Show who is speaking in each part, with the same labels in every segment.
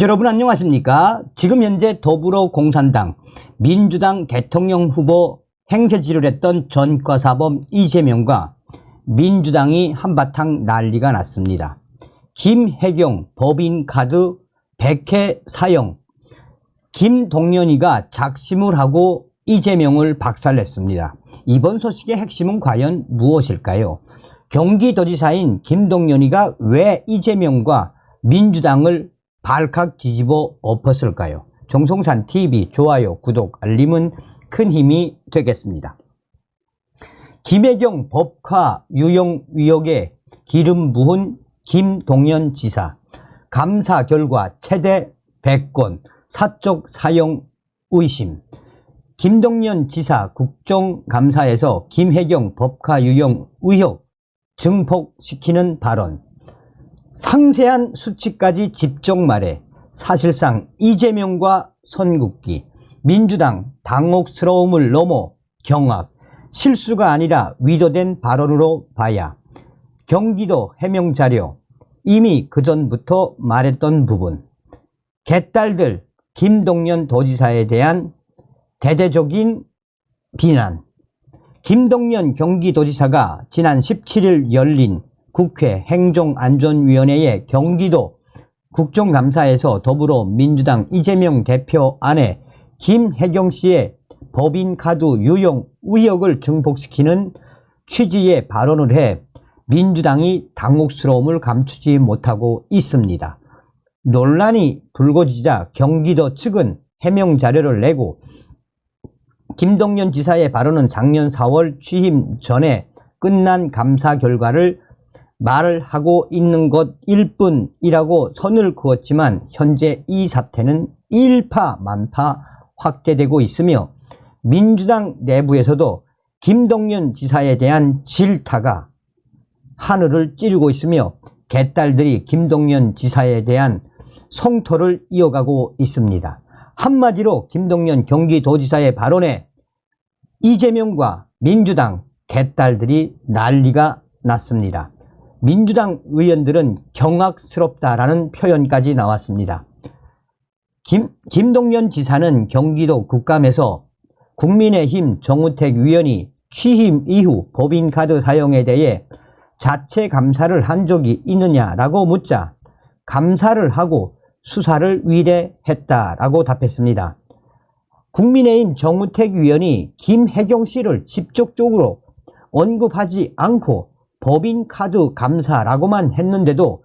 Speaker 1: 여러분 안녕하십니까? 지금 현재 더불어공산당 민주당 대통령 후보 행세지를 했던 전과사범 이재명과 민주당이 한바탕 난리가 났습니다. 김혜경 법인카드 100회 사용, 김동연이가 작심을 하고 이재명을 박살냈습니다. 이번 소식의 핵심은 과연 무엇일까요? 경기도지사인 김동연이가 왜 이재명과 민주당을 발칵 뒤집어 엎었을까요? 정성산TV 좋아요, 구독, 알림은 큰 힘이 되겠습니다. 김혜경 법카 유용 의혹에 기름 부은 김동연 지사, 감사 결과 최대 100건 사적 사용 의심. 김동연 지사 국정감사에서 김혜경 법카 유용 의혹 증폭시키는 발언, 상세한 수치까지 집중 말해 사실상 이재명과 선긋기, 민주당 당혹스러움을 넘어 경악, 실수가 아니라 위도된 발언으로 봐야 경기도 해명 자료, 이미 그전부터 말했던 부분, 개딸들 김동연 도지사에 대한 대대적인 비난. 김동연 경기도지사가 지난 17일 열린 국회 행정안전위원회의 경기도 국정감사에서 더불어민주당 이재명 대표 아내 김혜경 씨의 법인카드 유용 의혹을 증폭시키는 취지의 발언을 해 민주당이 당혹스러움을 감추지 못하고 있습니다. 논란이 불거지자 경기도 측은 해명 자료를 내고 김동연 지사의 발언은 작년 4월 취임 전에 끝난 감사 결과를 말을 하고 있는 것일 뿐이라고 선을 그었지만 현재 이 사태는 일파만파 확대되고 있으며 민주당 내부에서도 김동연 지사에 대한 질타가 하늘을 찌르고 있으며 개딸들이 김동연 지사에 대한 성토를 이어가고 있습니다. 한마디로 김동연 경기도지사의 발언에 이재명과 민주당 개딸들이 난리가 났습니다. 민주당 의원들은 경악스럽다라는 표현까지 나왔습니다. 김동연 지사는 경기도 국감에서 국민의힘 정우택 의원이 취임 이후 법인카드 사용에 대해 자체 감사를 한 적이 있느냐라고 묻자 감사를 하고 수사를 의뢰했다라고 답했습니다. 국민의힘 정우택 의원이 김혜경 씨를 직접적으로 언급하지 않고 법인카드 감사라고만 했는데도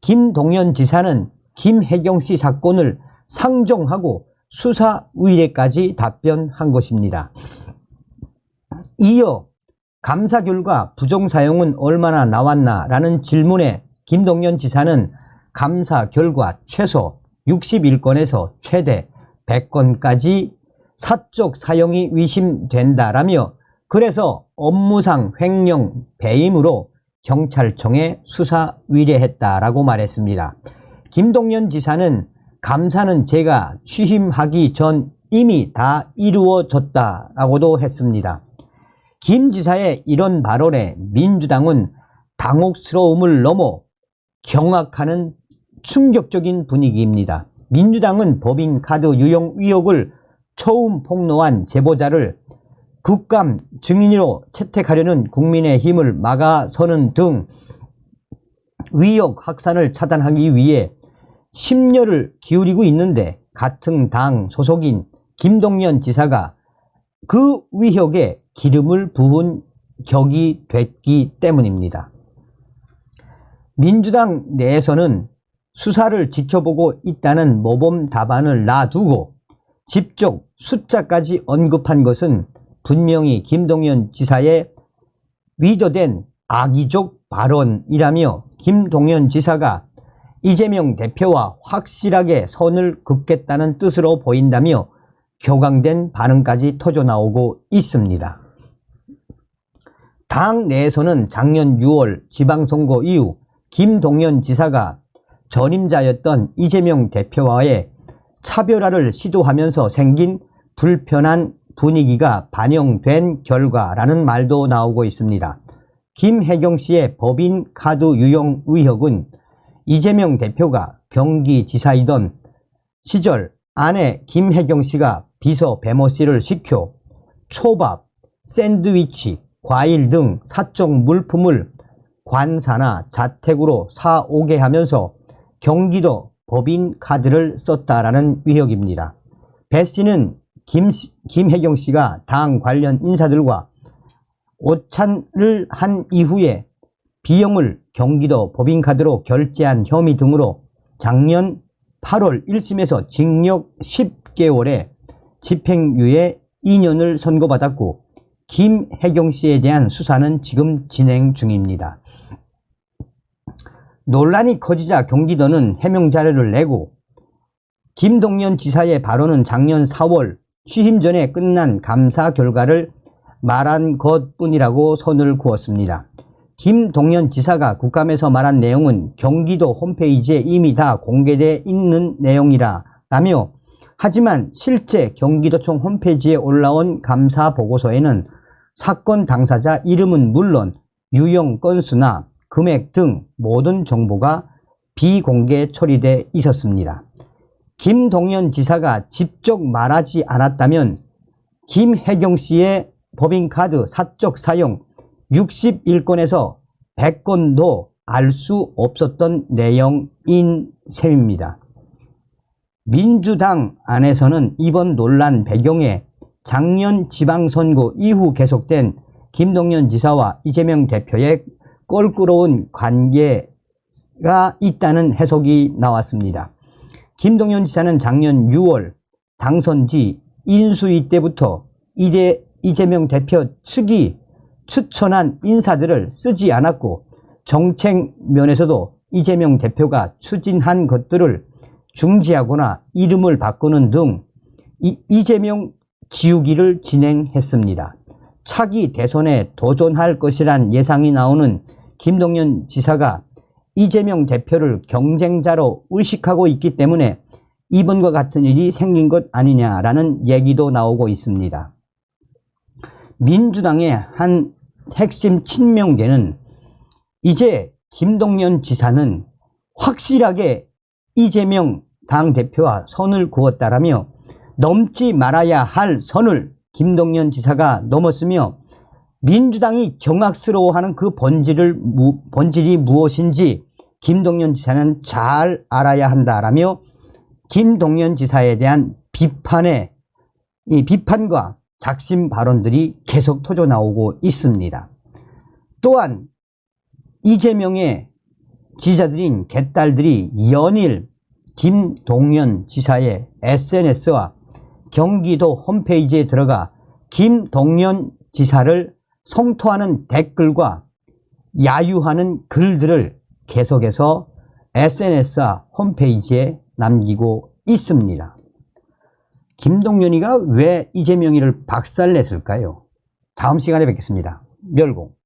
Speaker 1: 김동연 지사는 김혜경 씨 사건을 상정하고 수사 의뢰까지 답변한 것입니다. 이어 감사 결과 부정사용은 얼마나 나왔나라는 질문에 김동연 지사는 감사 결과 최소 61건에서 최대 100건까지 사적 사용이 의심된다라며 그래서 업무상 횡령 배임으로 경찰청에 수사 의뢰했다라고 말했습니다. 김동연 지사는 감사는 제가 취임하기 전 이미 다 이루어졌다라고도 했습니다. 김 지사의 이런 발언에 민주당은 당혹스러움을 넘어 경악하는 충격적인 분위기입니다. 민주당은 법인카드 유용 의혹을 처음 폭로한 제보자를 국감 증인으로 채택하려는 국민의힘을 막아서는 등 의혹 확산을 차단하기 위해 심려를 기울이고 있는데 같은 당 소속인 김동연 지사가 그 의혹에 기름을 부은 격이 됐기 때문입니다. 민주당 내에서는 수사를 지켜보고 있다는 모범 답안을 놔두고 직접 숫자까지 언급한 것은 분명히 김동연 지사의 위도된 악의적 발언이라며 김동연 지사가 이재명 대표와 확실하게 선을 긋겠다는 뜻으로 보인다며 격앙된 반응까지 터져나오고 있습니다. 당 내에서는 작년 6월 지방선거 이후 김동연 지사가 전임자였던 이재명 대표와의 차별화를 시도하면서 생긴 불편한 분위기가 반영된 결과라는 말도 나오고 있습니다. 김혜경 씨의 법인카드 유용 의혹은 이재명 대표가 경기지사이던 시절 아내 김혜경 씨가 비서 배모 씨를 시켜 초밥, 샌드위치, 과일 등 사적 물품을 관사나 자택으로 사오게 하면서 경기도 법인카드를 썼다라는 의혹입니다. 배 씨는 김혜경 씨가 당 관련 인사들과 오찬을 한 이후에 비용을 경기도 법인카드로 결제한 혐의 등으로 작년 8월 1심에서 징역 10개월에 집행유예 2년을 선고받았고 김혜경 씨에 대한 수사는 지금 진행 중입니다. 논란이 커지자 경기도는 해명 자료를 내고 김동연 지사의 발언은 작년 4월 취임 전에 끝난 감사 결과를 말한 것뿐이라고 선을 그었습니다. 김동연 지사가 국감에서 말한 내용은 경기도 홈페이지에 이미 다 공개되어 있는 내용이라며 하지만 실제 경기도청 홈페이지에 올라온 감사 보고서에는 사건 당사자 이름은 물론 유형 건수나 금액 등 모든 정보가 비공개 처리되어 있었습니다. 김동연 지사가 직접 말하지 않았다면 김혜경 씨의 법인카드 사적 사용 61건에서 100건도 알 수 없었던 내용인 셈입니다. 민주당 안에서는 이번 논란 배경에 작년 지방선거 이후 계속된 김동연 지사와 이재명 대표의 껄끄러운 관계가 있다는 해석이 나왔습니다. 김동연 지사는 작년 6월 당선 뒤 인수위 때부터 이재명 대표 측이 추천한 인사들을 쓰지 않았고 정책 면에서도 이재명 대표가 추진한 것들을 중지하거나 이름을 바꾸는 등 이재명 지우기를 진행했습니다. 차기 대선에 도전할 것이란 예상이 나오는 김동연 지사가 이재명 대표를 경쟁자로 의식하고 있기 때문에 이번과 같은 일이 생긴 것 아니냐라는 얘기도 나오고 있습니다. 민주당의 한 핵심 친명계는 이제 김동연 지사는 확실하게 이재명 당대표와 선을 그었다라며 넘지 말아야 할 선을 김동연 지사가 넘었으며 민주당이 경악스러워하는 그 본질이 무엇인지 김동연 지사는 잘 알아야 한다라며 김동연 지사에 대한 비판과 작심 발언들이 계속 터져 나오고 있습니다. 또한 이재명의 지지자들인 개딸들이 연일 김동연 지사의 SNS와 경기도 홈페이지에 들어가 김동연 지사를 성토하는 댓글과 야유하는 글들을 계속해서 SNS와 홈페이지에 남기고 있습니다. 김동연이가 왜 이재명이를 박살냈을까요? 다음 시간에 뵙겠습니다. 멸공.